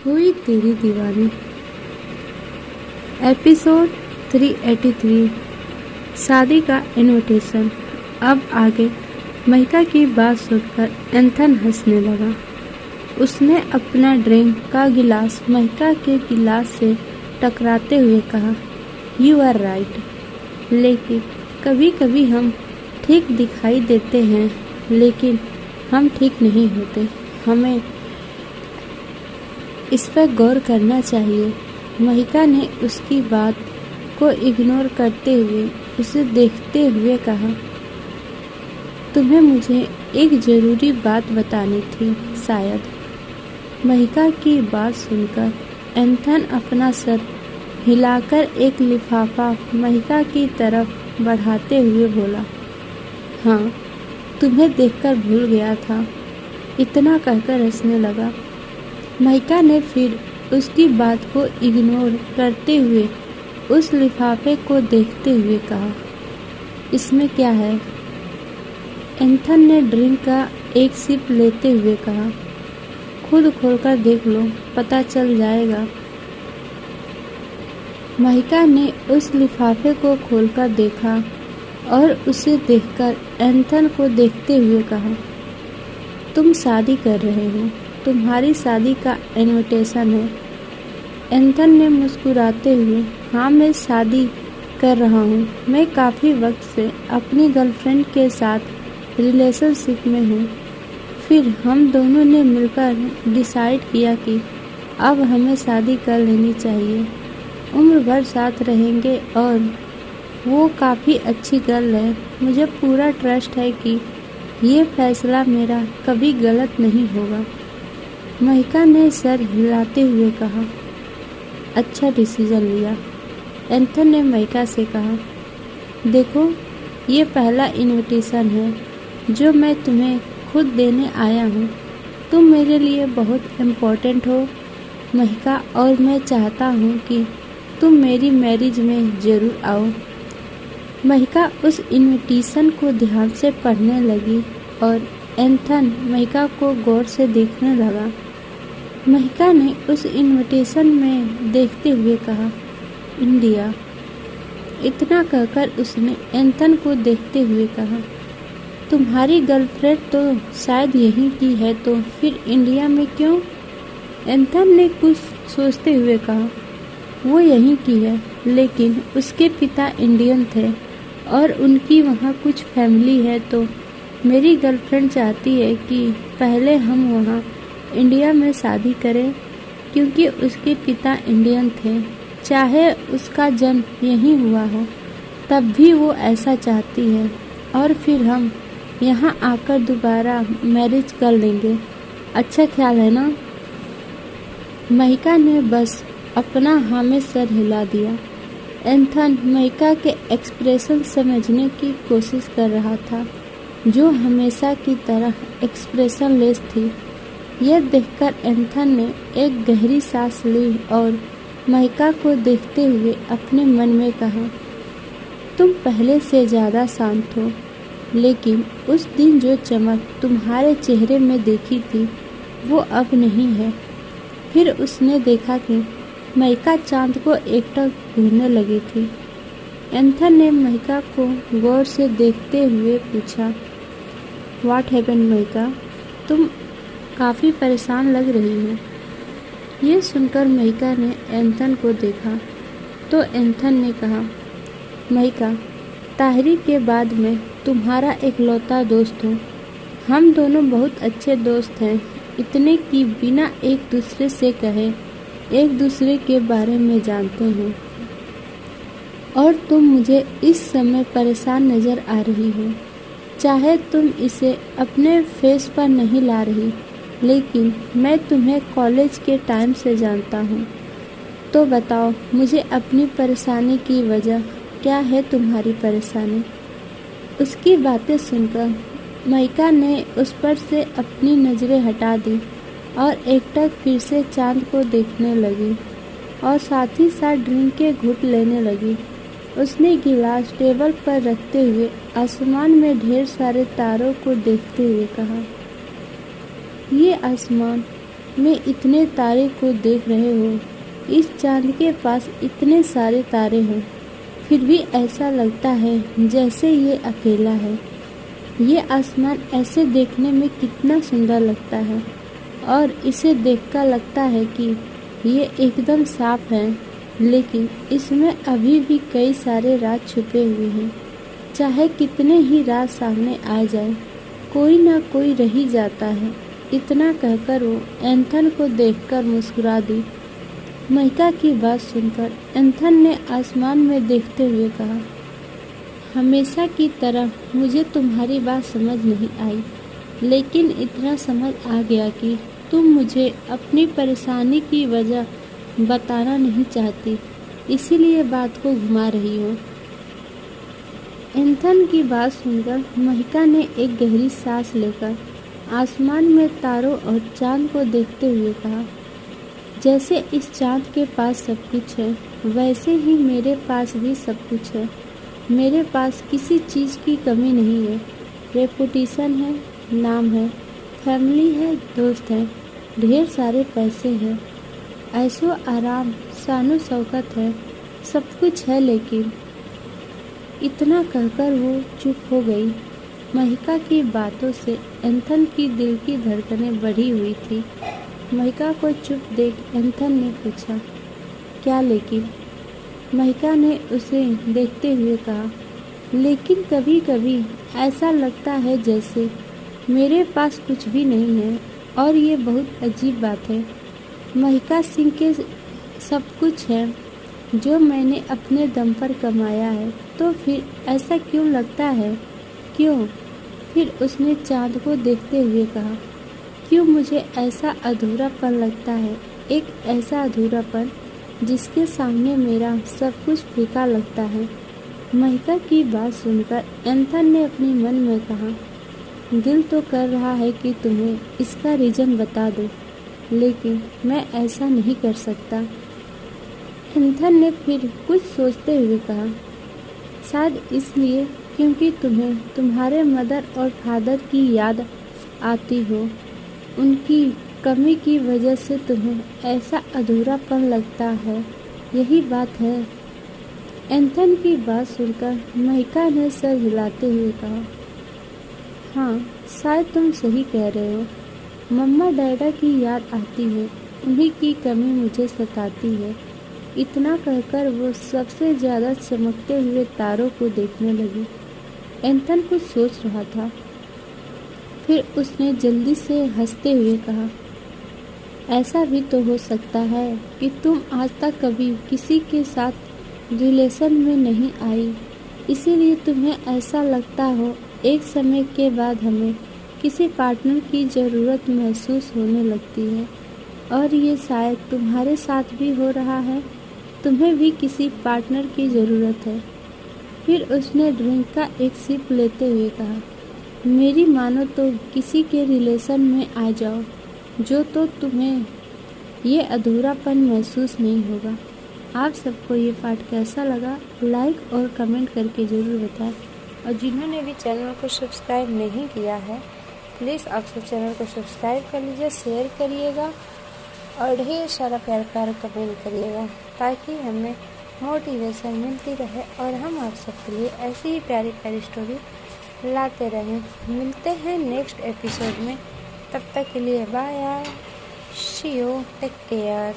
हुई तेरी दीवानी। एपिसोड 383 शादी का इनविटेशन। अब आगे महिका की बात सुनकर एंथन हंसने लगा। उसने अपना ड्रिंक का गिलास महिका के गिलास से टकराते हुए कहा, यू आर राइट। लेकिन कभी कभी हम ठीक दिखाई देते हैं, लेकिन हम ठीक नहीं होते। हमें इस पर गौर करना चाहिए। महिका ने उसकी बात को इग्नोर करते हुए उसे देखते हुए कहा, तुम्हें मुझे एक ज़रूरी बात बतानी थी शायद। महिका की बात सुनकर एंथन अपना सर हिलाकर एक लिफाफा महिका की तरफ बढ़ाते हुए बोला, हाँ, तुम्हें देखकर भूल गया था। इतना कहकर हंसने लगा। महिका ने फिर उसकी बात को इग्नोर करते हुए उस लिफाफे को देखते हुए कहा, इसमें क्या है? एंथन ने ड्रिंक का एक सिप लेते हुए कहा, खुद खोलकर देख लो, पता चल जाएगा। महिका ने उस लिफाफे को खोलकर देखा और उसे देखकर एंथन को देखते हुए कहा, तुम शादी कर रहे हो, तुम्हारी शादी का इनविटेशन है। एंथन ने मुस्कुराते हुए, हाँ, मैं शादी कर रहा हूँ। मैं काफ़ी वक्त से अपनी गर्लफ्रेंड के साथ रिलेशनशिप में हूँ। फिर हम दोनों ने मिलकर डिसाइड किया कि अब हमें शादी कर लेनी चाहिए। उम्र भर साथ रहेंगे और वो काफ़ी अच्छी गर्ल है। मुझे पूरा ट्रस्ट है कि ये फैसला मेरा कभी गलत नहीं होगा। महिका ने सर हिलाते हुए कहा, अच्छा डिसीजन लिया। एंथन ने महिका से कहा, देखो, ये पहला इनविटेशन है जो मैं तुम्हें खुद देने आया हूँ। तुम मेरे लिए बहुत इम्पोर्टेंट हो महिका, और मैं चाहता हूँ कि तुम मेरी मैरिज में ज़रूर आओ। महिका उस इनविटेशन को ध्यान से पढ़ने लगी और एंथन महिका को गौर से देखने लगा। महिका ने उस इनविटेशन में देखते हुए कहा, इंडिया। इतना कहकर उसने एंथन को देखते हुए कहा, तुम्हारी गर्लफ्रेंड तो शायद यहीं की है, तो फिर इंडिया में क्यों? एंथन ने कुछ सोचते हुए कहा, वो यहीं की है, लेकिन उसके पिता इंडियन थे और उनकी वहाँ कुछ फैमिली है, तो मेरी गर्लफ्रेंड चाहती है कि पहले हम वहाँ इंडिया में शादी करें, क्योंकि उसके पिता इंडियन थे। चाहे उसका जन्म यहीं हुआ हो, तब भी वो ऐसा चाहती है, और फिर हम यहाँ आकर दोबारा मैरिज कर लेंगे। अच्छा ख्याल है ना? महिका ने बस अपना हाँ में सर हिला दिया। एंथन महिका के एक्सप्रेशन समझने की कोशिश कर रहा था, जो हमेशा की तरह एक्सप्रेशनलेस थी। यह देखकर एंथन ने एक गहरी सांस ली और महिका को देखते हुए अपने मन में कहा, तुम पहले से ज़्यादा शांत हो, लेकिन उस दिन जो चमक तुम्हारे चेहरे में देखी थी वो अब नहीं है। फिर उसने देखा कि महिका चांद को एकटक घूरने लगी थी। एंथन ने महिका को गौर से देखते हुए पूछा, व्हाट हैपेंड महिका, तुम काफ़ी परेशान लग रही हो। ये सुनकर महिका ने एंथन को देखा तो एंथन ने कहा, महिका, ताहिरी के बाद मैं तुम्हारा इकलौता दोस्त हूँ। हम दोनों बहुत अच्छे दोस्त हैं, इतने कि बिना एक दूसरे से कहे एक दूसरे के बारे में जानते हैं। और तुम मुझे इस समय परेशान नज़र आ रही हो। चाहे तुम इसे अपने फेस पर नहीं ला रही, लेकिन मैं तुम्हें कॉलेज के टाइम से जानता हूँ। तो बताओ मुझे अपनी परेशानी की वजह क्या है? तुम्हारी परेशानी? उसकी बातें सुनकर महिका ने उस पर से अपनी नज़रें हटा दी और एकटक फिर से चांद को देखने लगी और साथ ही साथ ड्रिंक के घूंट लेने लगी। उसने गिलास टेबल पर रखते हुए आसमान में ढेर सारे तारों को देखते हुए कहा, ये आसमान में इतने तारे को देख रहे हो, इस चांद के पास इतने सारे तारे हैं, फिर भी ऐसा लगता है जैसे ये अकेला है। ये आसमान ऐसे देखने में कितना सुंदर लगता है और इसे देखकर लगता है कि ये एकदम साफ है, लेकिन इसमें अभी भी कई सारे राज छुपे हुए हैं। चाहे कितने ही राज सामने आ जाए, कोई ना कोई रह ही जाता है। इतना कहकर वो एंथन को देखकर मुस्कुरा दी। महिका की बात सुनकर एंथन ने आसमान में देखते हुए कहा, हमेशा की तरह मुझे तुम्हारी बात समझ नहीं आई, लेकिन इतना समझ आ गया कि तुम मुझे अपनी परेशानी की वजह बताना नहीं चाहती, इसीलिए बात को घुमा रही हो। एंथन की बात सुनकर महिका ने एक गहरी सांस लेकर आसमान में तारों और चांद को देखते हुए कहा, जैसे इस चांद के पास सब कुछ है, वैसे ही मेरे पास भी सब कुछ है। मेरे पास किसी चीज़ की कमी नहीं है। रेपुटेशन है, नाम है, फैमिली है, दोस्त हैं, ढेर सारे पैसे हैं, ऐशो आराम, शानो शौकत है, सब कुछ है। लेकिन इतना कहकर वो चुप हो गई। महिका की बातों से एंथन की दिल की धड़कनें बढ़ी हुई थी। महिका को चुप देख एंथन ने पूछा, क्या लेकिन? महिका ने उसे देखते हुए कहा, लेकिन कभी कभी ऐसा लगता है जैसे मेरे पास कुछ भी नहीं है, और ये बहुत अजीब बात है। महिका सिंह के सब कुछ है जो मैंने अपने दम पर कमाया है, तो फिर ऐसा क्यों लगता है? क्यों? फिर उसने चाँद को देखते हुए कहा, क्यों मुझे ऐसा अधूरापन लगता है, एक ऐसा अधूरापन जिसके सामने मेरा सब कुछ फीका लगता है। महिका की बात सुनकर एंथन ने अपने मन में कहा, दिल तो कर रहा है कि तुम्हें इसका रीज़न बता दो, लेकिन मैं ऐसा नहीं कर सकता। एंथन ने फिर कुछ सोचते हुए कहा, शायद इसलिए क्योंकि तुम्हें तुम्हारे मदर और फादर की याद आती हो। उनकी कमी की वजह से तुम्हें ऐसा अधूरापन लगता है, यही बात है। एंथन की बात सुनकर महिका ने सर हिलाते हुए कहा, हाँ, शायद तुम सही कह रहे हो। मम्मा डैडा की याद आती है, उन्हीं की कमी मुझे सताती है। इतना कहकर वो सबसे ज़्यादा चमकते हुए तारों को देखने लगी। एंथन कुछ सोच रहा था, फिर उसने जल्दी से हंसते हुए कहा, ऐसा भी तो हो सकता है कि तुम आज तक कभी किसी के साथ रिलेशन में नहीं आई, इसीलिए तुम्हें ऐसा लगता हो। एक समय के बाद हमें किसी पार्टनर की ज़रूरत महसूस होने लगती है, और ये शायद तुम्हारे साथ भी हो रहा है। तुम्हें भी किसी पार्टनर की ज़रूरत है। फिर उसने ड्रिंक का एक सिप लेते हुए कहा, मेरी मानो तो किसी के रिलेशन में आ जाओ, जो तो तुम्हें ये अधूरापन महसूस नहीं होगा। आप सबको ये पार्ट कैसा लगा, लाइक और कमेंट करके ज़रूर बताएं। और जिन्होंने भी चैनल को सब्सक्राइब नहीं किया है, प्लीज़ आप सब चैनल को सब्सक्राइब कर लीजिए, शेयर करिएगा और ढेर सारा प्यार कमेंट करिएगा, ताकि हमें मोटिवेशन मिलती रहे और हम आप सबके लिए ऐसी ही प्यारी प्यारी स्टोरी लाते रहें। मिलते हैं नेक्स्ट एपिसोड में, तब तक के लिए bye, see you, take care.